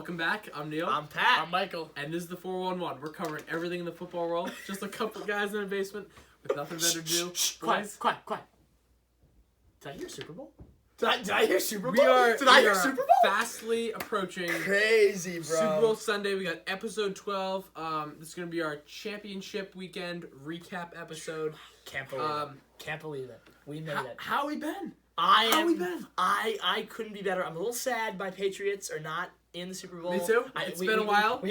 Welcome back. I'm Neil. I'm Pat. I'm Michael. And this is the 411. We're covering everything in the football world. Just a couple guys in a basement with nothing better to do. Quiet. Did I hear Super Bowl? Did I hear Super Bowl? We are Super Bowl? fastly approoching Crazy, bro. Super Bowl Sunday. We got episode 12. This is going to be our championship weekend recap episode. Can't believe it. Can't believe it. We made it. How we been? How we been? I couldn't be better. I'm a little sad my Patriots are not in the Super Bowl. Me too. It's been a while.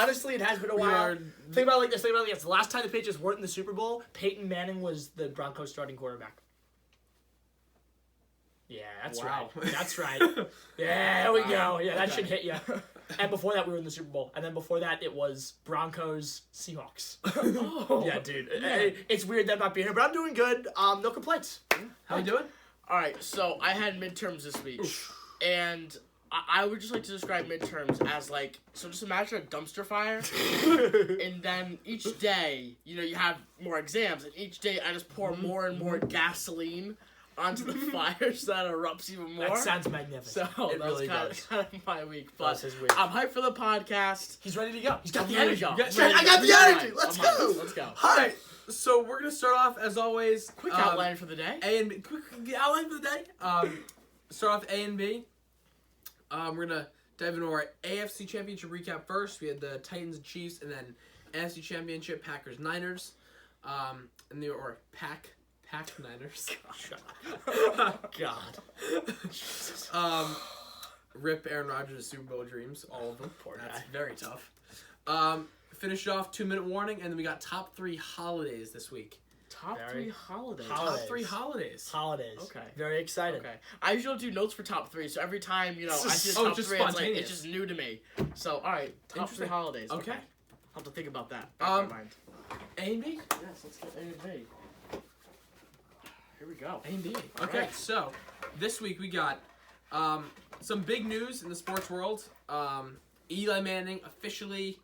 Honestly, it has been a while. Think about it like this. The last time the Patriots weren't in the Super Bowl, Peyton Manning was the Broncos starting quarterback. Yeah, that's right. That's right. Yeah, there we go. Yeah, that should hit you. And before that, we were in the Super Bowl. And then before that, it was Broncos, Seahawks. Oh. Yeah, dude. Yeah. It's weird that I'm not being here, but I'm doing good. No complaints. How you doing? All right, so I had midterms this week, and I would just like to describe midterms as so just imagine a dumpster fire, and then each day, you have more exams, and each day I just pour more and more gasoline onto the fire so that it erupts even more. That sounds magnificent. So it that really was kind of my week. But that's his week. I'm hyped for the podcast. He's ready to go. He's got I'm the ready energy. to go. I got the energy. Let's go. Let's go. All right. So we're going to start off, as always. Quick outline for the day. A and B. Quick outline for the day. Start off A and B. We're going to dive into our AFC Championship recap first. We had the Titans and Chiefs, and then NFC Championship, Packers-Niners. Pack Niners. Shut up. God. Rip Aaron Rodgers' Super Bowl dreams, all of them. Poor That's guy. very tough. Finished off 2-minute warning, and then we got top 3 holidays this week. Top 3 holidays. Top 3 holidays. Holidays. Okay. Very excited. Okay. I usually do notes for top 3, so every time, I see Oh, top just 3, spontaneous. it's just new to me. So, all right, top 3 Interesting. holidays. Okay. I'll have to think about that. Back in my mind. A and B? Yes, let's get A and B. Here we go. A and B. All Okay, right. so this week we got some big news in the sports world. Eli Manning officially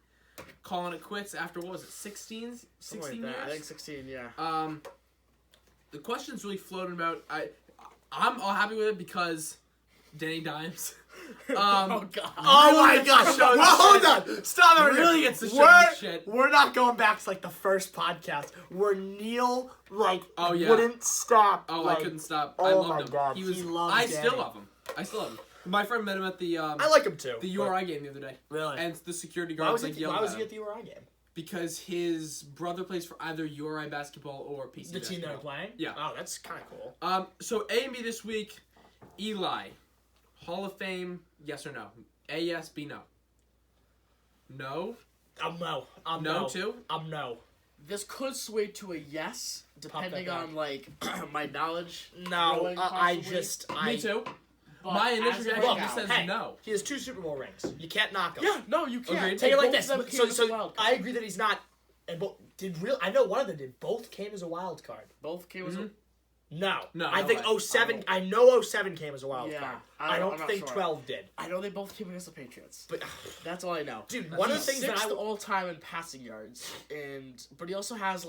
calling it quits after, what was it, 16 Something like years? that. I think 16, yeah. The question's really floating about. I'm all happy with it because Danny Dimes. Oh, God. Oh my gosh! Well, Hold on! Stop it! Really gets to show his shit. We're not going back to the first podcast where Neil Oh, yeah. wouldn't stop. Oh, I couldn't stop. I oh loved my him. God, He was. he loves I Danny. still love him. I still love him. My friend met him at the I like him too. the URI game the other day, Really? and the security Why guard was was he yelling at at him the URI game? because his brother plays for either URI basketball or PC The basketball. team they were playing? Yeah. Oh, that's kind of cool. So A and B this week. Eli, Hall of Fame, yes or no? A yes, B no. No. No. No too. No. This could sway to a yes, depending on, my knowledge. No, growing, I possibly. just... Me too. But My as initial of reaction right just now- says no. He has 2 Super Bowl rings. You can't knock him. Yeah, no, you can't. Agreed. Take it like Both this. of them came as a wild card. I agree that he's not... And I know one of them did. Both came as a wild card. Both came as a... No. No, I no think way. 07... I know 07 came as a wild Yeah, card. I'm I don't not think sure. 12 did. I know they both came against the Patriots. But... That's all I know. Dude, one of the He's things that sixth I... all time in passing yards, but he also has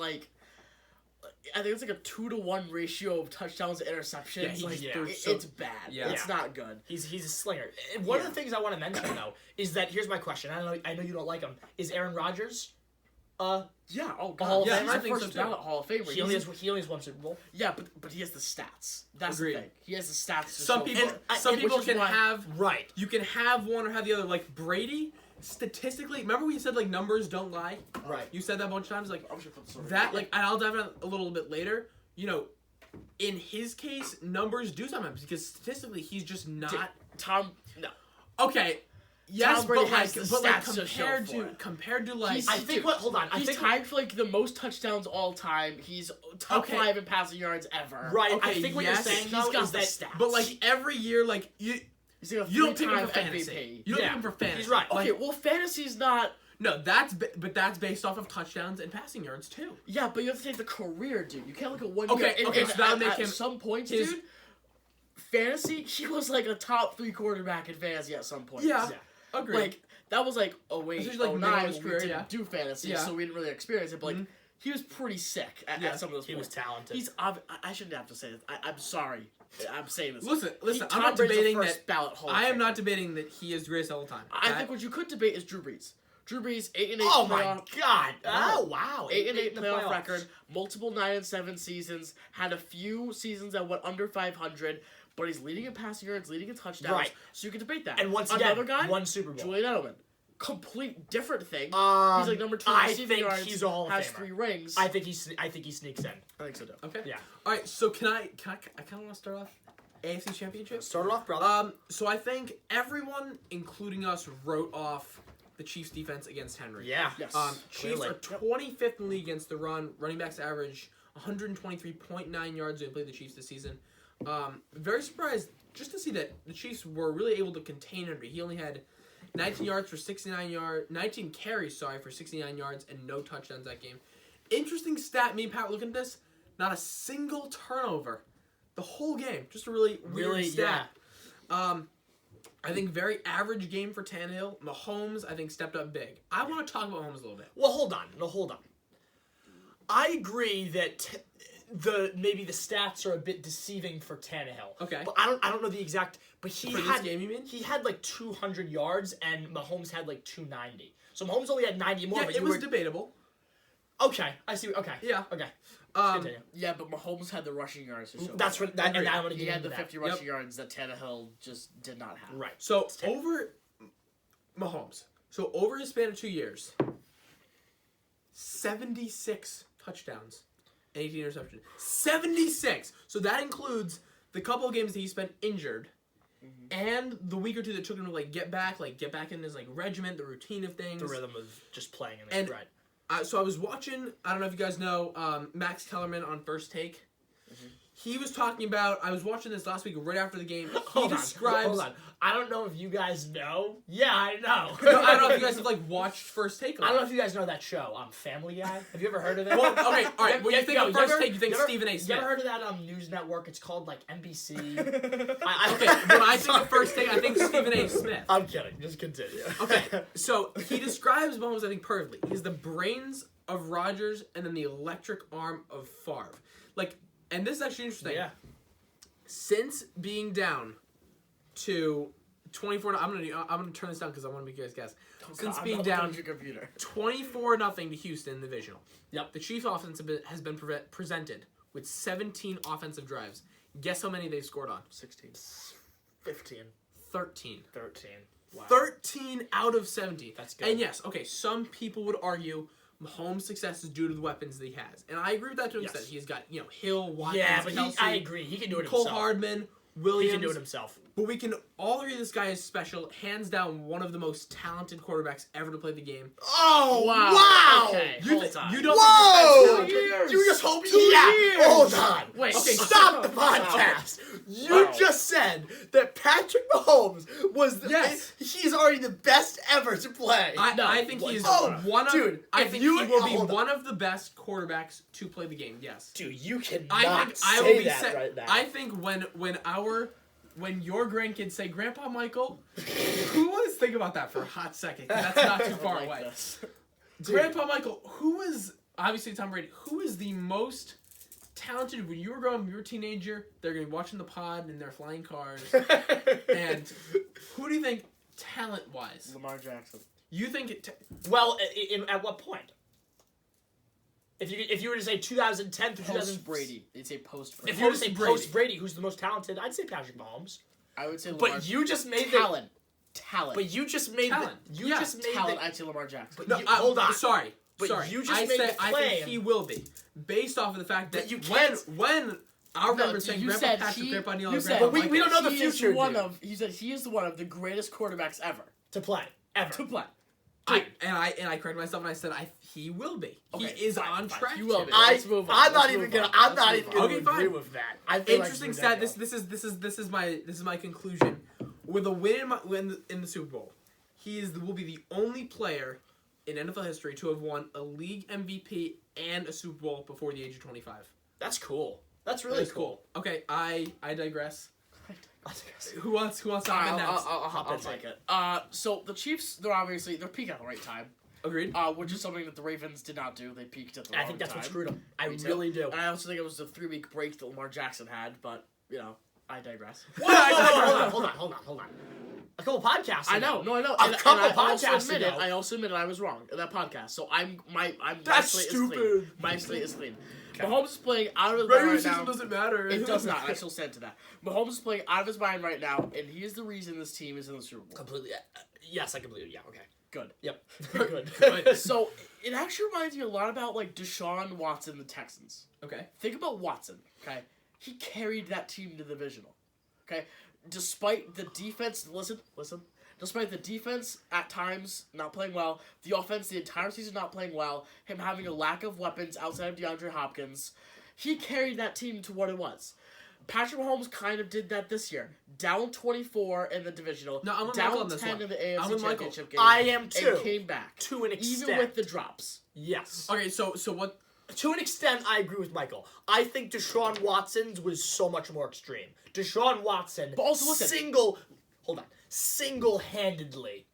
I think it's a 2-to-1 ratio of touchdowns to interceptions. Yeah, It's bad. Yeah. It's not good. He's a slinger. And one of the things I want to mention though is that here's my question. I know you don't like him. Is Aaron Rodgers? Yeah. Oh God. Hall of yeah, Famer? he's I the think first so, too. ballot Hall of Famer. He only has one Super Bowl. Yeah, but he has the stats. That's Agreed. the thing. He has the stats. To Some show people, for it. some people which is can why- have. Right. You can have one or have the other. Like Brady, statistically, remember we said numbers don't lie. Right. You said that a bunch of times. I wish I put this over That here. and I'll dive in a little bit later. In his case, numbers do sometimes because statistically he's just not. Dude, Tom. No. Okay. Yes, Tom Brady but has the stats to show for it. compared to He's- I think hold on. I He's think tied for the most touchdowns all time. He's top Okay. 5 in passing yards ever. right. Okay, I think what yes, you're saying he's though got is the that stats. but every year you He's like a you don't pick him for 3-time fantasy. MVP. You don't Yeah. pick him for fantasy. He's right. Okay, well, fantasy's not. No, but that's based off of touchdowns and passing yards too. Yeah, but you have to take the career, dude. You can't look at 1 Okay, year. okay, so that would make at him some points, his- dude. Fantasy, he was a top 3 quarterback in fantasy at some point. Yeah. Agreed. That was oh wait, Especially, middle of 09 his when career, we didn't yeah. do fantasy, Yeah. so we didn't really experience it. But he was pretty sick at some of those He was points. talented. I shouldn't have to say this. I'm sorry. I'm saying this. Listen. I'm Tom not Brady's a debating first that. ballot Hall of I am Famer. not debating that he is the greatest of all time. I think what you could debate is Drew Brees. Drew Brees 8-8 Oh my playoff. God! No. Oh wow! 8-8 in the playoff playoffs. record, multiple 9-7 seasons, had a few seasons that went under 500, but he's leading in passing yards, leading in touchdowns. Right. So you can debate that. And once another again, guy, one Super Bowl. Julian Edelman, complete different thing. He's like number 2 I receiving think yards. he's a Hall of has Famer. 3 rings. I think he sneaks in. I think so too. Okay. Yeah. All right. So I kind of want to start off AFC Championship. Start it off, brother. So I think everyone, including us, wrote off the Chiefs' defense against Henry. Yeah. Yes. Chiefs Clearly. are 25th in the league against the run. Running backs average 123.9 yards when they played the Chiefs this season. Very surprised just to see that the Chiefs were really able to contain Henry. He only had 19 carries, for 69 yards and no touchdowns that game. Interesting stat, me and Pat looking at this, not a single turnover the whole game. Just a really weird stat. I think very average game for Tannehill. Mahomes, I think, stepped up big. I want to talk about Mahomes a little bit. Well, hold on. I agree that maybe the stats are a bit deceiving for Tannehill. Okay. But I don't know the exact. But he For had this game, you mean? he had like 200 yards and Mahomes had like 290. So Mahomes only had 90 more. Yeah, but it was debatable. Okay, I see. Okay. Yeah. Okay. Yeah, but Mahomes had the rushing yards to show. That's what. And I want to He get had into the that. 50 rushing yards that Tannehill just did not have. Right. So over Mahomes. So over his span of 2 years, 76 touchdowns, and 18 interceptions. 76. So that includes the couple of games that he spent injured, and the week or two that took him to get back in his regiment, the routine of things. The rhythm of just playing in And- there. Right. So I was watching. I don't know if you guys know Max Kellerman on First Take. He was talking about. I was watching this last week right after the game. He Hold describes. on. I don't know if you guys know. Yeah, I know. No, I don't know if you guys have watched First Take. I don't know if you guys know that show, Family Guy. Have you ever heard of it? Well, okay, all right. When you think of First Take, you think ever- Stephen A. Smith. You ever heard of that news network? It's called NBC. Okay, when I think of First Take, I think Stephen A. Smith. I'm kidding. Just continue. Okay, so he describes Mahomes, I think, perfectly. He's the brains of Rodgers and then the electric arm of Favre. And this is actually interesting. Yeah. Since being down to 24, I'm gonna turn this down because I want to make you guys guess. Since being down your computer. 24-0 to Houston in the divisional. Yep. The Chiefs' offense has been presented with 17 offensive drives. Guess how many they've scored on? 16. 15. 13. 13. Wow. 13 out of 17. That's good. And yes, okay, some people would argue Mahomes' success is due to the weapons that he has. And I agree with that to an extent. He's got, Hill, Watkins, Yeah, but Kelsey, I agree. He can do it Cole himself. Hardman, Williams. He can do it himself. But we can all agree this guy is special. Hands down, one of the most talented quarterbacks ever to play the game. Oh, Wow. Okay. You, Hold on. you don't Whoa! think this guy's talented? You just hope Two yeah. years. Hold on. Wait. Okay, Okay, stop the wow. podcast. You Wow. just said that Patrick Mahomes was Yes. he's already the best ever to play. I think he's Oh, one of. dude, I if think you- he will be hold on. one of the best quarterbacks to play the game. Yes. Dude, you cannot I think I say will be that sa- right now. I think when your grandkids say Grandpa Michael, who was think about that for a hot second? 'Cause that's not too far away. This. Grandpa Michael, who is obviously Tom Brady? Who is the most talented when you were growing up? You were a teenager. They're gonna be watching the pod in their flying cars. And who do you think, talent wise, Lamar Jackson. you think? Well, at what point? If you were to say 2010 to 2000 Post Brady. They'd say post Brady. If you were to say Post-Brady. post Brady, who's the most talented? I'd say Patrick Mahomes. I would say Lamar. But you just made talent. Talent. But you just made Talent. you Yeah, just made talent. I'd say Lamar Jackson. But hold on. Sorry. But sorry. you just I made said the I claim. think he will be based off of the fact that But you when can't- I remember No, saying you Grandpa said Patrick, he- Grandpa Neil, you and said- Grandpa But we Michael. don't know the He is future, one dude. of. He said he is one of the greatest quarterbacks ever to play ever. to play. I corrected myself and I said he will be. Okay, he is fine, on fine. track. He will to. be. I'm Let's move on. not Let's even move gonna. on. I'm Let's not move even on. gonna Okay, agree fine. with that. I feel Interesting like stat. This is my conclusion. With a win in the Super Bowl, will be the only player in NFL history to have won a league MVP and a Super Bowl before the age of 25. That's cool. That's really That is cool. Okay, I digress. Who wants to hop in next? I'll take it. So the Chiefs, they're peaking at the right time. Agreed. Which is something that the Ravens did not do. They peaked at the And I wrong think that's time. what screwed them. I Me too. really do. And I also think it was the 3-week break that Lamar Jackson had, but, I digress. Hold on. A couple podcasts. I know. ago. And I also podcasts admitted, ago. I also admitted I was wrong in that podcast. So my That's slate is stupid. clean. My slate is clean. Okay. Mahomes is playing out of his mind Regular right season now. doesn't matter. It does not. I still stand to that. Mahomes is playing out of his mind right now, and he is the reason this team is in the Super Bowl. Completely. Yes, I completely. Yeah. Okay. Good. Yep. Good. So it actually reminds me a lot about like Deshaun Watson, the Texans. Okay. Think about Watson. Okay, he carried that team to the divisional. Okay, despite the defense. Listen. Despite the defense at times not playing well, the offense the entire season not playing well, him having a lack of weapons outside of DeAndre Hopkins, he carried that team to what it was. Patrick Mahomes kind of did that this year. Down 24 in the divisional, No, I'm with down Michael on this 10 one. in the I'm AFC with Michael. Championship game. I am too. And came back. To an extent. Even with the drops. Yes. Okay, so what? To an extent, I agree with Michael. I think Deshaun Watson's was so much more extreme. Deshaun Watson, But also listen. single-handedly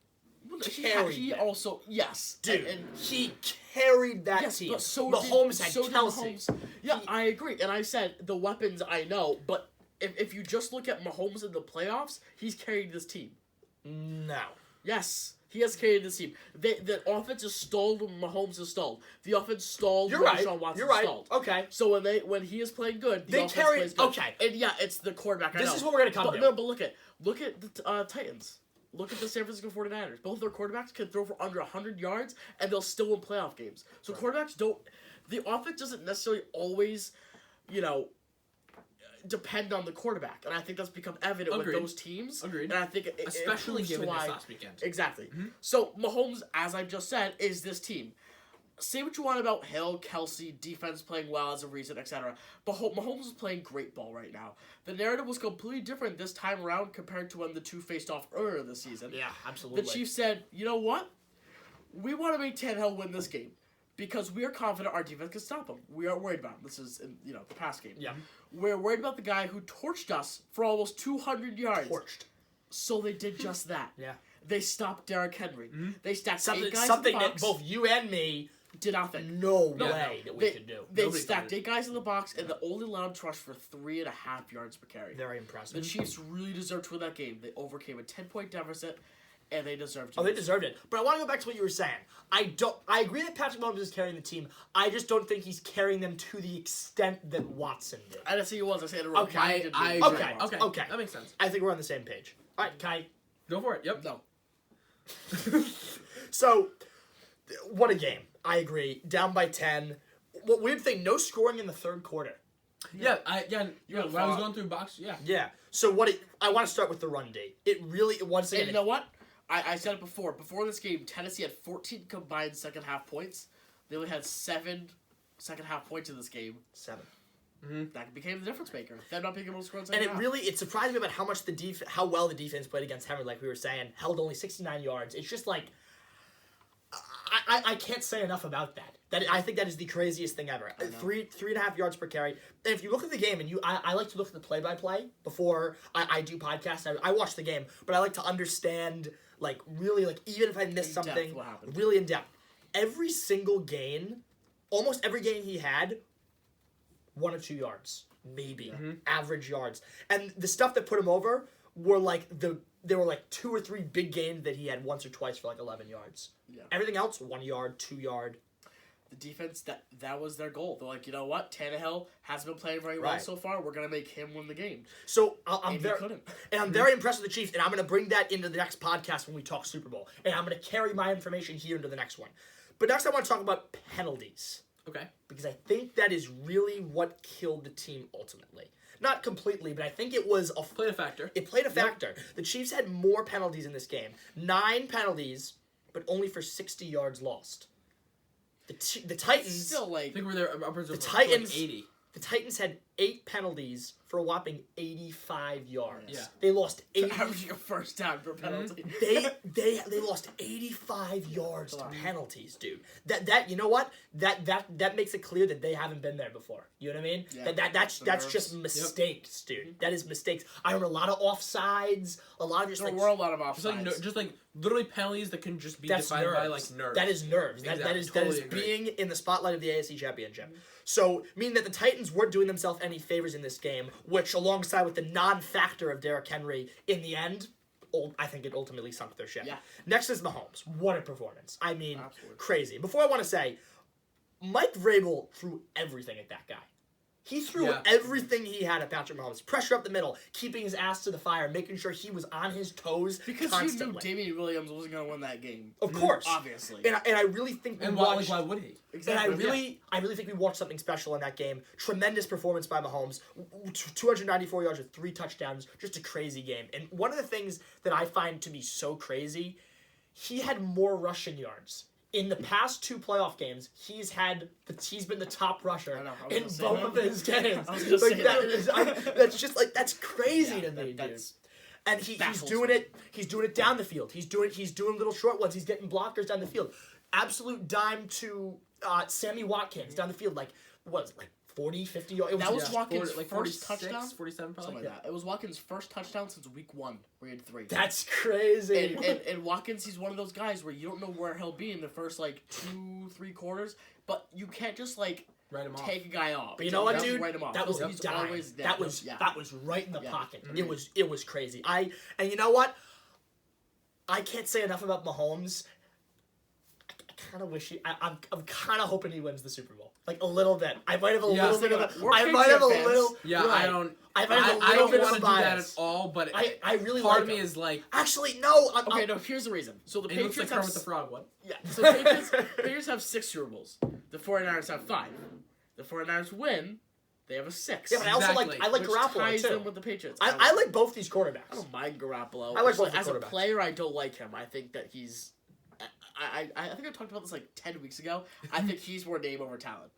carried He them. also, yes. Dude, And he carried that yes, team. but so Mahomes did, had so did Kelsey. Mahomes. Yeah, I agree. And I said the weapons I know, but if you just look at Mahomes in the playoffs, he's carried this team. No. Yes, he has carried this team. The offense is stalled when Mahomes is stalled. The offense stalled You're when right. Deshaun Watson You're right. stalled. Okay. So when he is playing good, the They offense carried- plays good. okay. And yeah, it's the quarterback. This I know. is what we're gonna come but, to. No, but look at the Titans. Look at the San Francisco 49ers. Both their quarterbacks can throw for under 100 yards, and they'll still win playoff games. So quarterbacks don't... The offense doesn't necessarily always, depend on the quarterback. And I think that's become evident Agreed. with those teams. Agreed. And I think it Especially proves to given this why... last weekend. Exactly. So Mahomes, as I just said, is this team. Say what you want about Hill, Kelsey, defense playing well as a reason, etc. But Mahomes is playing great ball right now. The narrative was completely different this time around compared to when the two faced off earlier this season. Yeah, absolutely. The Chiefs said, you know what? We want to make Tannehill win this game because we are confident our defense can stop him. We aren't worried about him. This is, in, the past game. Yeah. We're worried about the guy who torched us for almost 200 yards. Torched. So they did just that. Yeah. They stopped Derrick Henry. They stacked Something, 8 guys something in the that box. both you and me Did not think. no way that we They, could do. they Nobody stacked thought 8 guys in the box and they only allowed him to rush for 3.5 yards per carry. Very The impressive. Chiefs really deserved to win that game. They overcame a 10-point deficit, and they deserved to. Oh, they lose. deserved it. But I want to go back to what you were saying. I agree that Patrick Mahomes is carrying the team. I just don't think he's carrying them to the extent that Watson did. I didn't say he was. I said it Okay, reminded me I of agree. Watson. Okay. That makes sense. I think we're on the same page. All right, Kai. Go for it. Yep. No. So, what a game. I agree. Down by 10. What weird thing, no scoring in the third quarter. Yeah. You had When I was fought. going through box, yeah. Yeah. So I want to start with the run D. It really, once And again, you know what? I said it before. Before this game, Tennessee had 14 combined second half points. They only had 7 second half points in this game. 7. That became the difference maker. Them not being able to score in the And second it surprised me about how much how well the defense played against Henry, like we were saying, held only 69 yards. It's just like, I can't say enough about that. I think that is the craziest thing ever. 3.5 yards per carry. And if you look at the game, and I like to look at the play-by-play before I do podcasts. I watch the game, but I like to understand, like, really, like, even if I miss In depth something, what happened. really in depth. Every single gain, almost every gain he had, 1 or 2 yards, maybe, average yards. And the stuff that put him over were like there were like 2 or 3 big games that he had once or twice for like 11 yards. Yeah. Everything else, 1 yard, 2 yard. The defense, that was their goal. They're like, you know what? Tannehill hasn't been playing very well Right. so far. We're going to make him win the game. So I'm And he very, couldn't. and I'm very impressed with the Chiefs, and I'm going to bring that into the next podcast when we talk Super Bowl, and I'm going to carry my information here into the next one. But next, I want to talk about penalties. Okay. Because I think that is really what killed the team ultimately. Not completely, but I think it was Played a factor. It played a factor. The Chiefs had more penalties in this game. 9 penalties, but only for 60 yards lost. The Titans Still, I like, think we're there upwards of The Titans- like 80. The Titans had 8 penalties for a whopping 85 yards. Yeah. They lost 80. Averaging a first down per penalty. They lost 85 yards to penalties, dude. That you know what? That makes it clear that they haven't been there before. You know what I mean? Yeah. That's just mistakes, dude. That is mistakes. I remember a lot of offsides, a lot of just There like were a lot of offsides. Just like literally penalties that can just be that's defined nerves. by like nerves. That is nerves. That Exactly. is Totally agree. being in the spotlight of the AFC Championship. So, meaning that the Titans weren't doing themselves any favors in this game, which, alongside with the non-factor of Derrick Henry, in the end, I think it ultimately sunk their ship. Yeah. Next is Mahomes. What a performance. I mean, Absolutely. crazy. Before I want to say, Mike Vrabel threw everything at that guy. He threw everything he had at Patrick Mahomes. Pressure up the middle, keeping his ass to the fire, making sure he was on his toes Because constantly. you knew Damian Williams wasn't going to win that game. Of course. Obviously. And I really think we and watched... why would he? Exactly. And I really think we watched something special in that game. Tremendous performance by Mahomes. 294 yards with 3 touchdowns. Just a crazy game. And one of the things that I find to be so crazy, he had more rushing yards. In the past 2 playoff games, he's been the top rusher in both of his games. I was just Like, saying that's just like that's crazy to me, dude. That's And he's baffles doing me. it. He's doing it down the field. He's doing little short ones. He's getting blockers down the field. Absolute dime to Sammy Watkins down the field. Like what was it, like 40, 50 yards? That was Watkins' 40, like first 46, touchdown? 47 probably. something like that. It was Watkins' first touchdown since week 1, where he had 3. That's crazy. And Watkins, he's one of those guys where you don't know where he'll be in the first, like, 2-3 quarters, but you can't just, like, Write him off. take a guy off. But you know what, Just dude? write him off. That was He's dime. always there. That was right in the Yeah. pocket. It was crazy. And you know what? I can't say enough about Mahomes. I kind of wish I'm kind of hoping he wins the Super Bowl. Like a little bit. I might have a little bit of a. We're I might have a Patriot fans. little. Yeah, right. I don't. I might have a I little don't bit of want a to do that at bias. all. But I really part like of me him. is like, Actually, no. Okay, no, here's the reason. So the it looks Patriots like have... Kermit the Frog. What? Yeah, so the Patriots have 6 Super Bowls. The 49ers have 5. The 49ers win, they have a 6. Yeah, but I also like Exactly. which Garoppolo ties too. them with the Patriots. I like both these quarterbacks. I don't mind Garoppolo. I like It's both the as a quarterbacks. player, I don't like him. I think that he's... I think I talked about this like 10 weeks ago. I think he's more name over talent.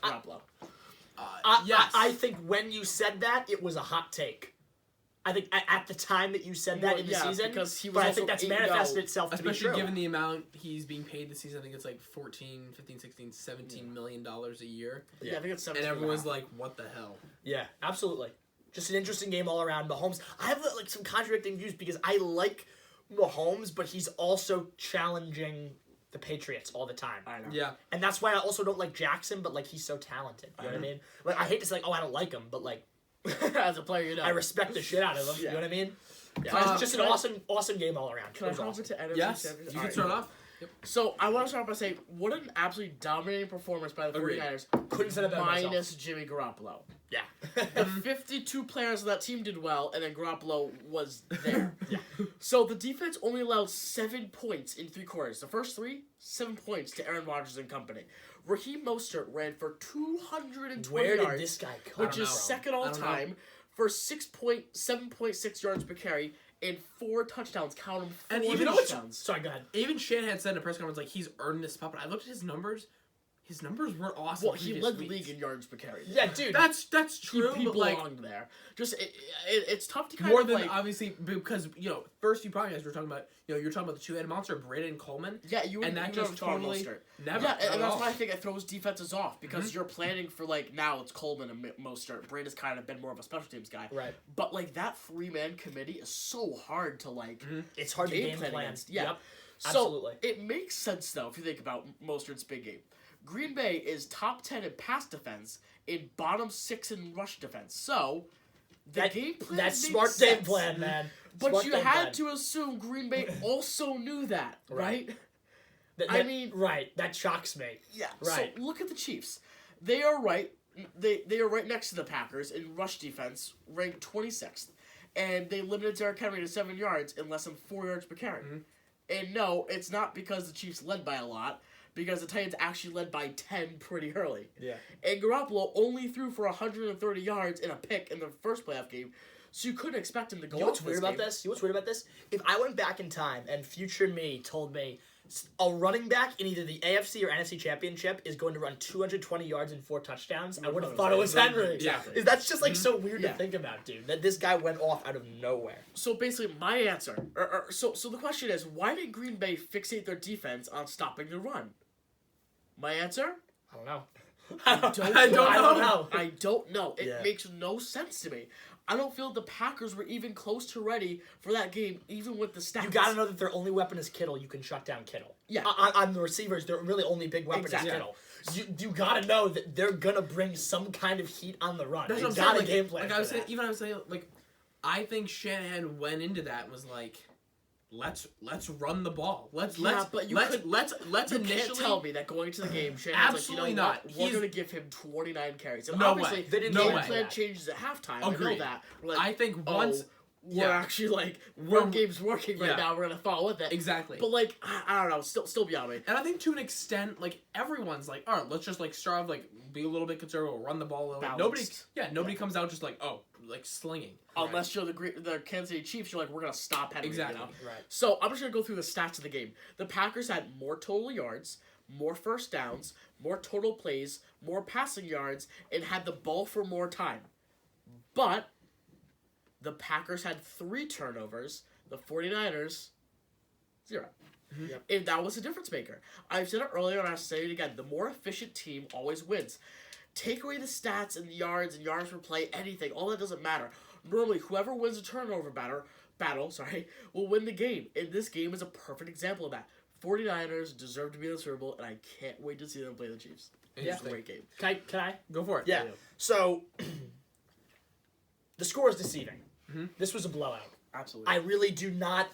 Garoppolo. Yes. I think when you said that, it was a hot take. I think at the time that you said that in the season, because he was but I also think that's 8-0. manifested itself to be Especially true. given the amount he's being paid this season, I think it's like 14, 15, 16, 17 million dollars a year. Yeah, I think it's 17. And everyone's like, what the hell? Yeah, absolutely. Just an interesting game all around. Mahomes. I have like some contradicting views because I like Mahomes, but he's also challenging the Patriots all the time. I know. Yeah. And that's why I also don't like Jackson, but like he's so talented. You know what I mean? Like I hate to say like, oh, I don't like him, but like As a player, you know. I respect the shit out of him. You Yeah. know what I mean? Yeah. It's just an awesome game all around. Can It I was hop awesome. into NFC Yes. Championship? You can Alright. start off. Yep. So I want to start by saying, what an absolutely dominating performance by the Agreed. 49ers. Couldn't say it better myself. Minus Jimmy Garoppolo. Yeah. The 52 players of that team did well, and then Garoppolo was there. So the defense only allowed 7 points in 3 quarters. The first 3, 7 points to Aaron Rodgers and company. Raheem Mostert ran for 220 Where yards, did this guy come which from? is second all I don't know. time, for 7.6 yards per carry and 4 touchdowns. Count them, 4 And even You know what's touchdowns. sorry, go ahead. Even Shanahan said in a press conference, like, he's earned this spot. But I looked at his numbers. His numbers were awesome. Well, he previous led the weeks. league in yards per carry. Yeah, dude. That's He true, but like belonged there. Just it's tough to kind more of than like, obviously because first few podcasts we're talking about you're talking about the 2-headed monster of Braden Coleman. yeah, you and that you just never talk totally Mostert. never. Yeah, not and at that's all. why I think it throws defenses off because you're planning for like now it's Coleman and Mostert. Brady's kind of been more of a special teams guy, Right. But like that 3-man committee is so hard to like It's hard to game plan. against. Yeah, Yep. so Absolutely. it makes sense though if you think about Mostert's big game. Green Bay is top 10 in pass defense, in bottom 6 in rush defense. So the game plan That's makes smart sense. game plan, man. But Smart you game had plan. to assume Green Bay also knew that, right? I mean- right. That shocks me. Yeah. Right. So look at the Chiefs. They are right. They are right next to the Packers in rush defense, ranked 26th, and they limited Derrick Henry to 7 yards in less than 4 yards per carry. And no, it's not because the Chiefs led by a lot, because the Titans actually led by 10 pretty early. Yeah. And Garoppolo only threw for 130 yards in a pick in the first playoff game, so you couldn't expect him to go You know off what's weird about this? You know what's weird about this? If I went back in time and future me told me a running back in either the AFC or NFC Championship is going to run 220 yards and 4 touchdowns, I would have thought it was Henry. Exactly. That's just like so weird Yeah. to think about, dude. That this guy went off out of nowhere. So basically, my answer. So the question is, why did Green Bay fixate their defense on stopping the run? My answer. I don't know. I don't I don't know. I don't know. It Yeah. makes no sense to me. I don't feel the Packers were even close to ready for that game, even with the stats. You gotta know that their only weapon is Kittle. You can shut down Kittle. Yeah. On the receivers, their really only big weapon Exactly. is Kittle. You gotta know that they're gonna bring some kind of heat on the run. That's They what I'm got a saying. game plan. Like for I was saying, that. even I was saying, like, I think Shanahan went into that and was like, let's run the ball. Let's You initially can't tell me that going into the game, Shanahan's Absolutely like, you know not. what? We're He's- going to give him 29 carries. And No obviously, way. They didn't the No game way. plan changes at halftime. Agreed. I know that. We're like, I think oh, once we're actually like, run game's working right Yeah. now. We're going to follow with it. exactly. But like, I don't know. Still beyond me. And I think to an extent, like everyone's like, all right, let's just like start off like be a little bit conservative, run the ball a little. Balanced. Nobody comes out just like like slinging. Unless you're the Kansas City Chiefs, you're like, we're going to stop Henry. Exactly. You know? Right. So I'm just going to go through the stats of the game. The Packers had more total yards, more first downs, more total plays, more passing yards, and had the ball for more time. But the Packers had 3 turnovers. The 49ers, 0. Yep. And that was a difference maker. I've said it earlier and I'll say it again. The more efficient team always wins. Take away the stats and the yards per play, anything. All that doesn't matter. Normally, whoever wins a turnover battle, will win the game. And this game is a perfect example of that. 49ers deserve to be in the Super Bowl, and I can't wait to see them play the Chiefs. It's a great game. Can I? Go for it. Yeah. So the score is deceiving. Mm-hmm. This was a blowout. Absolutely. I really do not.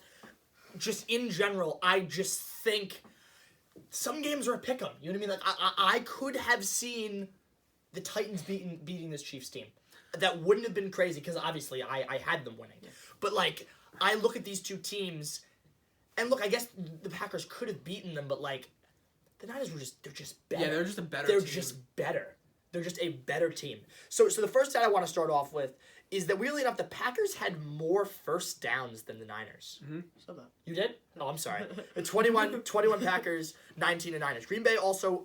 Just in general, I just think some games are a pick 'em. You know what I mean? Like I could have seen the Titans beating this Chiefs team. That wouldn't have been crazy because obviously I had them winning. Yeah. But like I look at these two teams, and look, I guess the Packers could have beaten them, but like the Niners they're just better. Yeah, they're just a better They're team. just better. They're just a better team. So the first stat I want to start off with is that weirdly enough, the Packers had more first downs than the Niners. Mm-hmm. So that. You did? Oh, I'm sorry. The 21 Packers, 19 the Niners. Green Bay also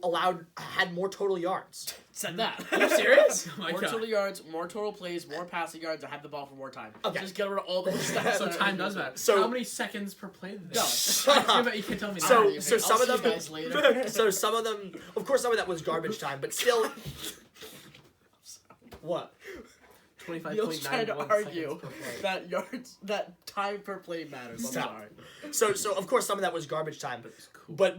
had more total yards. Said that. Are you serious? Oh my More God. total yards, more total plays, more passing yards. I had the ball for more time. Okay. Just get rid of all the stats. So time does matter. So- how many seconds per play? Did they No. have? Yeah, but you can tell me. So- that. so some I'll of see them- you guys later. So some of them, of course, some of that was garbage time, but still. What? 25.91 Neil's trying to argue seconds per play. that yards, that time per play matters. I'm Stop. sorry. So of course some of that was garbage time, It's cool. but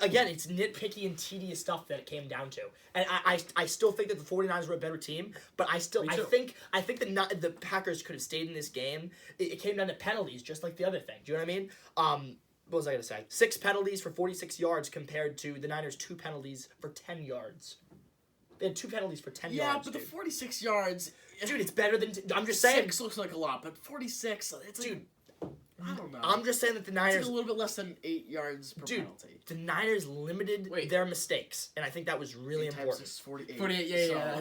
again, it's nitpicky and tedious stuff that it came down to, and I still think that the 49ers were a better team, but I Me too. think the Packers could have stayed in this game. It came down to penalties, just like the other thing. Do you know what I mean? What was I gonna say? 6 penalties for 46 yards compared to the Niners' 2 penalties for 10 yards. They had 2 penalties for 10 Yeah, yards. but the dude. 46 yards. Dude, it's better than. I'm just saying. 6 looks like a lot, but 46, it's like, Dude, I don't know. I'm just saying that the It's like Niners. a little bit less than 8 yards per Dude, penalty. the Niners limited Wait. their mistakes, and I think that was really 8 times important. 6, 48. 48. Yeah,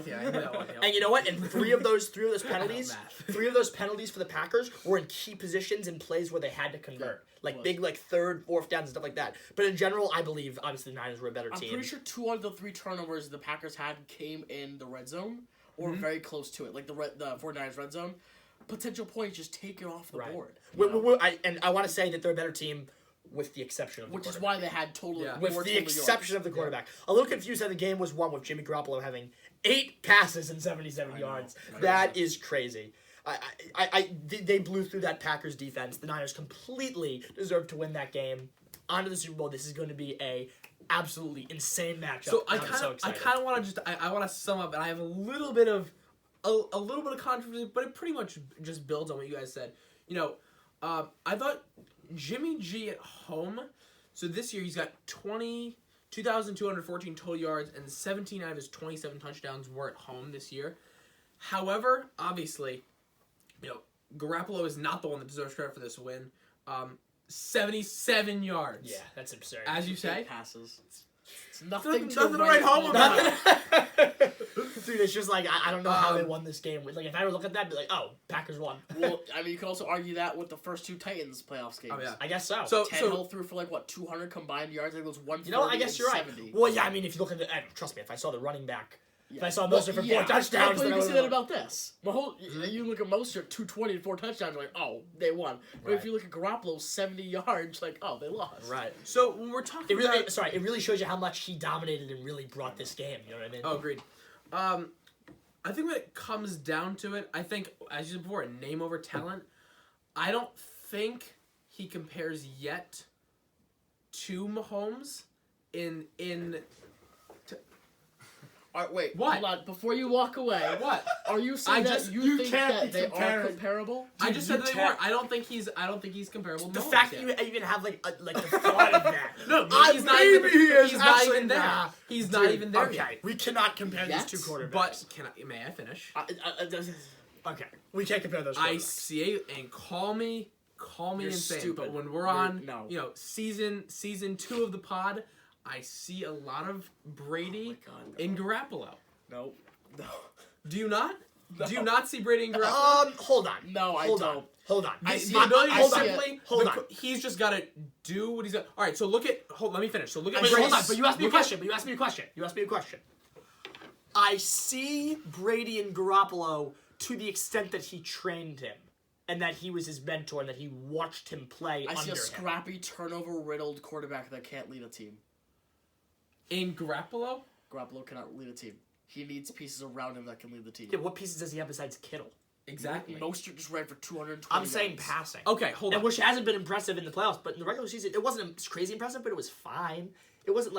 yeah, I knew that one. And you know what? And three of those penalties, Math. 3 of those penalties for the Packers were in key positions in plays where they had to convert, like Was. big, like 3rd, 4th downs and stuff like that. But in general, I believe obviously the Niners were a better I'm team. pretty sure 2 out of the 3 turnovers the Packers had came in the red zone or very close to it, like the 49ers red zone. Potential points just take it off the Right. board. you know? I want to say that they're a better team with the exception of the Which is quarterback. why they had total. Yeah. more With the total exception yards. of the quarterback. A little confused how the game was won with Jimmy Garoppolo having 8 passes and 77 I know. yards. I know. That is crazy. They blew through that Packers defense. The Niners completely deserved to win that game. On to the Super Bowl. This is going to be a absolutely insane matchup. So I I'm so excited. kind of want to I want to sum up, and I have a little bit of controversy, but it pretty much just builds on what you guys said. You know, I thought Jimmy G at home. So this year he's got 2,214 total yards, and 17 out of his 27 touchdowns were at home this year. However, obviously, you know, Garoppolo is not the one that deserves credit for this win. 77 yards. Yeah, that's absurd. As you 8 say, passes. It's nothing Nothing to write home about. Dude, it's just like I don't know how they won this game. Like if I were to look at that, I'd be like, oh, Packers won. Well, I mean, you could also argue that with the first two Titans playoffs games. Oh, yeah. I guess so. Tannehill threw for 200 combined yards. I think it was 140. You know, I guess you're right. 70. Well, yeah, I mean, if you look at trust me, if I saw the running back, if I saw most of for 4 yeah. touchdowns, But then you I can say would've that known. about this. You look at Mostert, 220 and 4 touchdowns, you're like, oh, they won. But if Right. you look at Garoppolo, 70 yards, like, oh, they lost. Right. So when we're talking It really, about... it really shows you how much he dominated and really brought this game. You know what I mean? Oh, agreed. I think when it comes down to it, I think, as you said before, name over talent. I don't think he compares yet to Mahomes in All right, wait. What? Hold on. Before you walk away, what? Are you saying you think can't that be they are comparing. comparable? I just said you that can't- before. I don't think he's comparable. To The Mahomes fact that yet. you even have the thought of that. No, he's not maybe even. he is. He's not Actually, even there. nah. He's not Dude, even there okay, yet. we cannot compare Yet? these two quarterbacks. But may I finish? Okay, we can't compare those. I quarterbacks. see it, and call me You're insane. stupid. But when we're You're- on, no. season 2 of the pod, I see a lot of Brady Oh my God, no. and Garoppolo. No. No. Do you not? No. Do you not see Brady and Garoppolo? Hold on. No, I hold don't. On. Hold on. I The see ability I to see it. simply, Hold on. he's just got to do what he's got. All right, so look at. Let me finish. So look at. Wait, Brady's- hold on. But you asked me a look at- question. You asked me a question. I see Brady and Garoppolo to the extent that he trained him, and that he was his mentor, and that he watched him play I under see a him. scrappy, turnover-riddled quarterback that can't lead a team. In Garoppolo? Garoppolo cannot lead a team. He needs pieces around him that can lead the team. Yeah, what pieces does he have besides Kittle? Exactly. Mostert just ran for 220 I'm saying yards. passing. Okay, hold on. And which hasn't been impressive in the playoffs, but in the regular season, it wasn't crazy impressive, but it was fine. It wasn't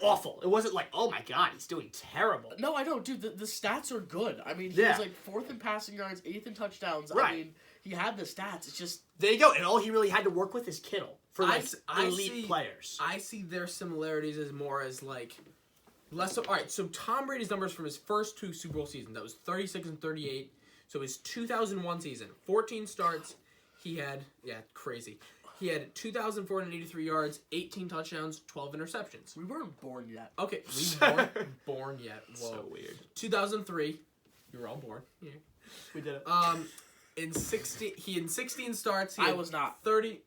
awful. It wasn't like, oh my god, he's doing terrible. No, I don't, dude. The stats are good. I mean, he Yeah. was 4th in passing yards, 8th in touchdowns. Right. I mean, he had the stats. It's just There you go. And all he really had to work with is Kittle for I elite see- players. I see their similarities as more as less so. All right, so Tom Brady's numbers from his first 2 Super Bowl seasons, that was 36 and 38. So his 2001 season, 14 starts, he had crazy. He had 2,483 yards, 18 touchdowns, 12 interceptions. we weren't born yet. Okay, we weren't born yet. Whoa. So weird. 2003, you were all born. Yeah. We did it. In 16 starts, he I had was not. 30.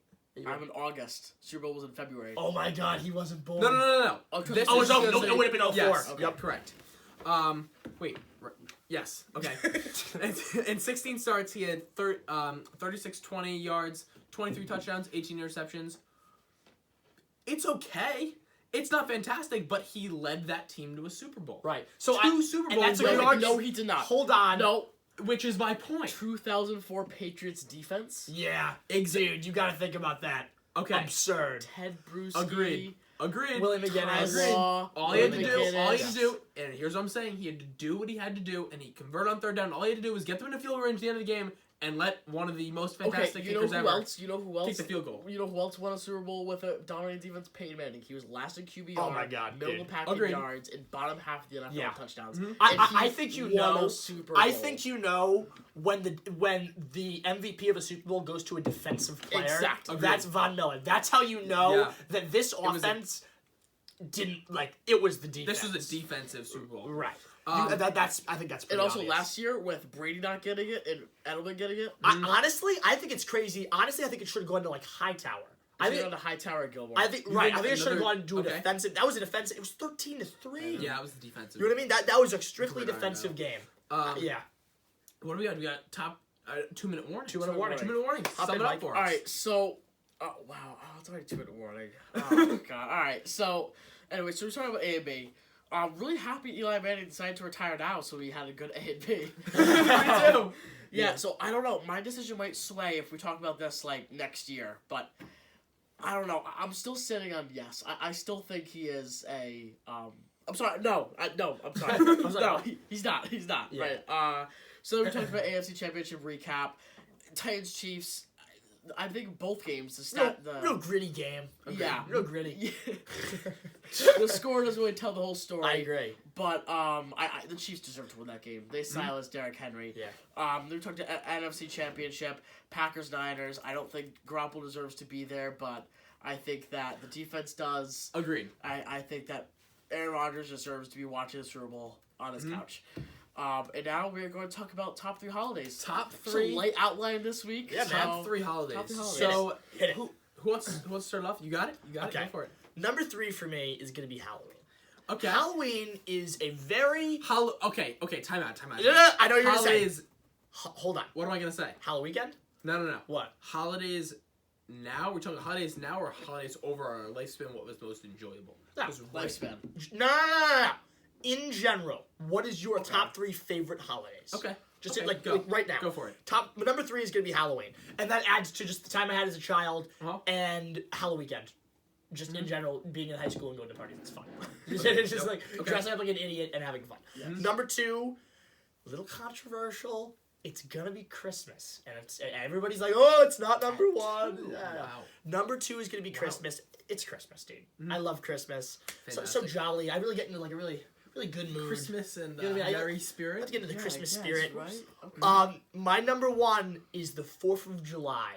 I'm in August. Super Bowl was in February. Oh my god, he wasn't born. No. Oh, This Oh, is it just- would have been 04. Yes, Okay. yep, correct. Wait, yes, okay. In 16 starts, he had 36, yards, 23 touchdowns, 18 interceptions. It's okay. It's not fantastic, but he led that team to a Super Bowl. Right. So Two Super and Bowls. that's a No, good no, argument. no, he did not. Hold on. No, Which is my point. 2004 Patriots defense. Yeah. Exactly. Dude, you gotta think about that. Okay. Absurd. Ted Bruschi. Agreed. Willie McGinnis. Agreed. All he had to Willie do, McGinnis. and here's what I'm saying, he had to do what he had to do, and he converted on 3rd down. All he had to do was get them in the field range at the end of the game and let one of the most fantastic Okay, you know kickers who ever else? You know who else? kick the field goal. You know who else won a Super Bowl with a dominant defense? Peyton Manning. He was last in QBR. Oh my God, middle dude. of the pack in Agreed. yards and bottom half of the NFL Yeah. in touchdowns. Mhm. And I he think you won know. a Super I Bowl. think you know when the MVP of a Super Bowl goes to a defensive player. Exactly. That's Von Miller. That's how you know Yeah. that this was a- offense didn't it was the defense. This was a defensive Super Bowl. Right. Um, I think that's pretty And also obvious. last year with Brady not getting it and Edelman getting it, Honestly, I think it's crazy. Honestly, I think it should have gone to Hightower. I I think. on the high tower Gilmore. I think You right. think I think it should have another- gone to an okay. defensive. That was a defensive. It was 13-3. Yeah, it was the defensive. You know what I mean? That was a strictly We're not defensive now. game. Yeah. What do we got? We got top 2-minute warning. 2-minute warning. 2-minute warning. Hop Sum in, it up Mike. for us. All right, so wow, it's already 2-minute warning. Oh god. All right, so anyway, so we're talking about A and B. I'm really happy Eli Manning decided to retire now, so we had a good A and B. Me too. Yeah, so I don't know. My decision might sway if we talk about this next year, but I don't know. I'm still sitting on yes. I still think he is a. I'm sorry. No, I'm sorry. I'm sorry. No, he's not. He's not. Yeah. Right. So we talked about AFC Championship recap. Titans Chiefs. I think both games. Real gritty game. Yeah. Real gritty. The score doesn't really tell the whole story. I agree. But the Chiefs deserve to win that game. They silenced Derrick Henry. Yeah. They talked to NFC Championship, Packers Niners. I don't think Garoppolo deserves to be there, but I think that the defense does. Agreed. I think that Aaron Rodgers deserves to be watching the Super Bowl on his couch. And now we're going to talk about top 3 holidays. Top So 3. late outline this week. Yeah, man. Top 3 holidays. Top 3 holidays. So Hit it. who wants to start off? You got it. You got Okay. it. Go for it. Number 3 for me is gonna be Halloween. Okay. Halloween is a very. Okay. Time out. No, I know what you're gonna say. Holidays. Hold on. What am I gonna say? Halloween? No. What? Holidays now? We're talking holidays now or holidays over our lifespan? What was most enjoyable? No, 'Cause Lifespan. No. In general, what is your top 3 favorite holidays? Okay. Just Okay, like, go. like right now. Go for it. Number 3 is gonna be Halloween, and that adds to just the time I had as a child Uh-huh. and Halloween. Just in general, being in high school and going to parties, it's fun. It's just like Okay. dressing up like an idiot and having fun. Yes. Number 2, a little controversial. It's gonna be Christmas, and everybody's like, "Oh, it's not number 1." Yeah. Wow. Number 2 is gonna be Wow. Christmas. It's Christmas, dude. Mhm. I love Christmas. So Fantastic. jolly. I really get into like a really good mood. Christmas and You know what I mean? merry Let's spirit. get into the Yeah, Christmas I guess, spirit. right? Okay. My number 1 is the 4th of July.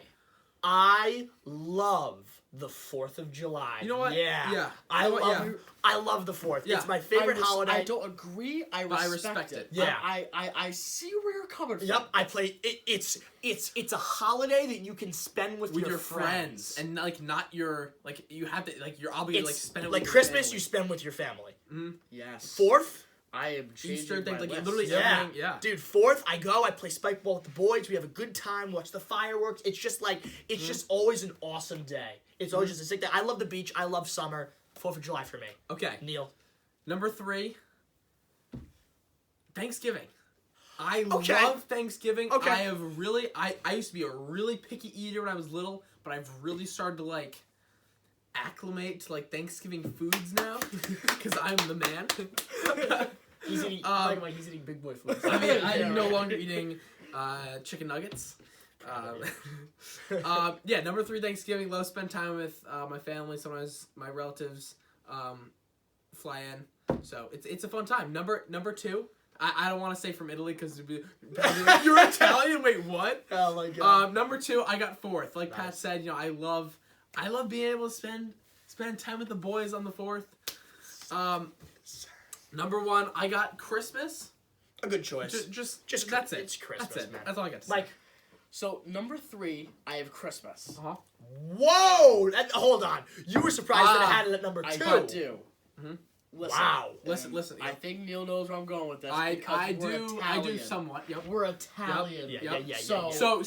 I love the 4th of July. You know what? Yeah. Yeah. I You know what? love Yeah. I love the 4th. Yeah. It's my favorite holiday. I don't agree. I But I respect, respect it. it. Yeah. I see where you're coming from. Yep, I play it's a holiday that you can spend with With your friends and like not your like you have to like you're obligated to like It's spend it like with your Christmas family. you spend with your family. Yes. 4th, I am changing Easter things my like list. literally yeah. everything. Yeah. Dude, 4th, I go, I play spike ball with the boys, we have a good time, watch the fireworks. It's just like it's just always an awesome day. It's always just a sick day. I love the beach, I love summer. 4th of July for me. Okay. Neil. Number 3. Thanksgiving. I Okay. love Thanksgiving. Okay. I used to be a really picky eater when I was little, but I've really started to like acclimate to like Thanksgiving foods now because I'm the man. He's eating like he's eating big boy food. I mean, Yeah, I'm no right. longer eating chicken nuggets. Yeah, number 3, Thanksgiving. Love spend time with my family. Sometimes my relatives fly in, so it's a fun time. Number 2. I don't want to say from Italy because you're Italian. Wait, what? Oh my god. Number 2, I got 4th. Like Pat Nice. said, you know, I love being able to spend time with the boys on the 4th. Number 1, I got Christmas. A good choice. Just that's it. It's Christmas, That's it. man. That's all I got to say. Like, So number 3, I have Christmas. Uh-huh. whoa! Hold on. You were surprised that I had it at number 2. I do. Mhm. Listen, Wow. Listen. I think Neil knows where I'm going with this. I because we're do Italian. somewhat. Yep. We're Italian. Yeah. So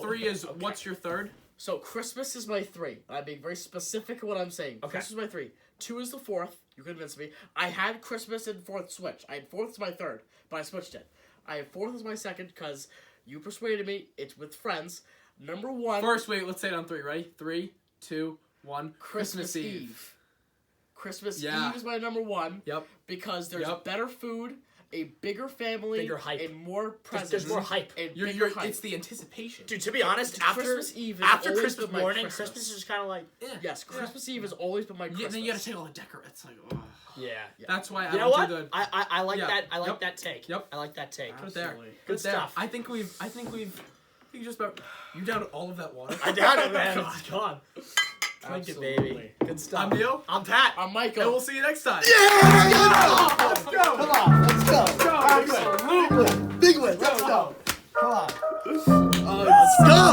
3 is okay. what's your 3rd? So Christmas is my 3. I'm being very specific in what I'm saying. Okay. Christmas is my 3. 2 is the 4th. You convinced me. I had Christmas and 4th switch. I had 4th as my 3rd, but I switched it. I have 4th as my 2nd because you persuaded me. It's with friends. Number 1. First, wait. Let's say it on 3. Ready? 3, 2, 1. Christmas Eve. Christmas Yeah. Eve is my number 1 Yep. because there's Yep. better food, a bigger family, Bigger hype. and more presents. There's more hype. And You're bigger hype. it's the anticipation. Dude, to be honest, after Christmas Eve has after always Christmas been my morning, Christmas. Christmas is just kind of like, Yeah. Yes, Christmas Eve has always been my Yeah, Christmas. then you gotta take all the decorations. It's like, oh. yeah. That's why I You know don't what? do the. I like Yeah. that. I like Yep. that take. Yep. I like that take. Put it there. Absolutely. Put Good it there. stuff. I think we've just about. You down all of that water? I doubt it, man. God. It's gone. Drink it, Absolutely. baby. Good stuff. I'm Neil. I'm Pat. I'm Michael. And we'll see you next time. Let's go. Come on. Let's go. Absolutely. Big win. Let's go. Come on. Let's Go.